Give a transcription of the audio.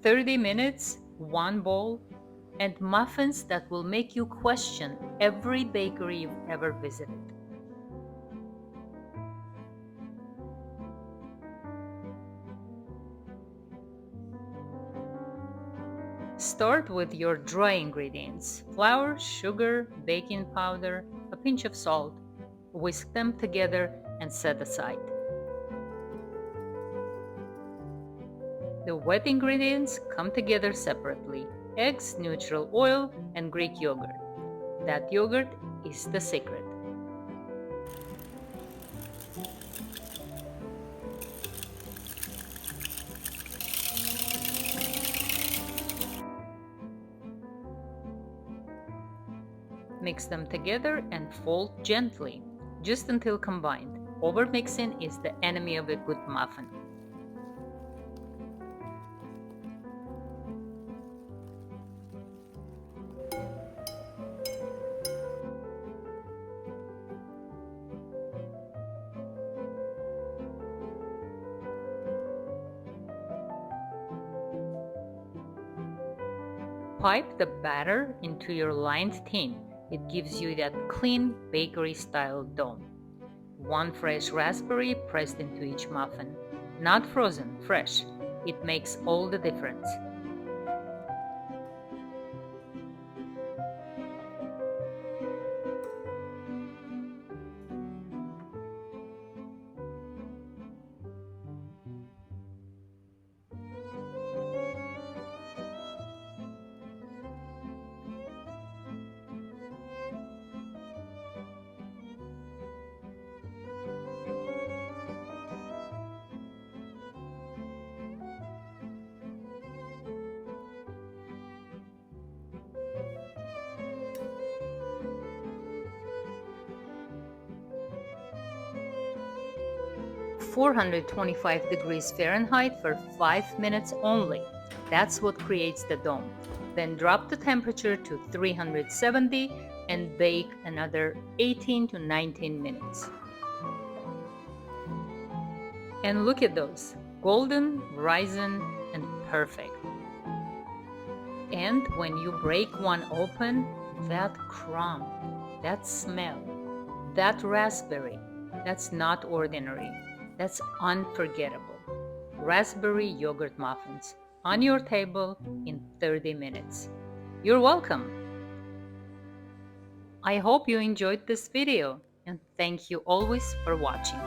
30 minutes, one bowl, and muffins that will make you question every bakery you've ever visited. Start with your dry ingredients: flour, sugar, baking powder, a pinch of salt. Whisk them together and set aside. The wet ingredients come together separately: eggs, neutral oil, and Greek yogurt. That yogurt is the secret. Mix them together and fold gently, just until combined. Overmixing is the enemy of a good muffin. Pipe the batter into your lined tin. It gives you that clean bakery-style dough. One fresh raspberry pressed into each muffin. Not frozen, fresh. It makes all the difference. (425 degrees Fahrenheit) for 5 minutes only. That's what creates the dome. Then drop the temperature to 370 and bake another 18 to 19 minutes. And look at those, golden, risen, and perfect. And when you break one open, that crumb, that smell, that raspberry, that's not ordinary. That's unforgettable. Raspberry yogurt muffins on your table in 30 minutes. You're welcome. I hope you enjoyed this video, and thank you always for watching.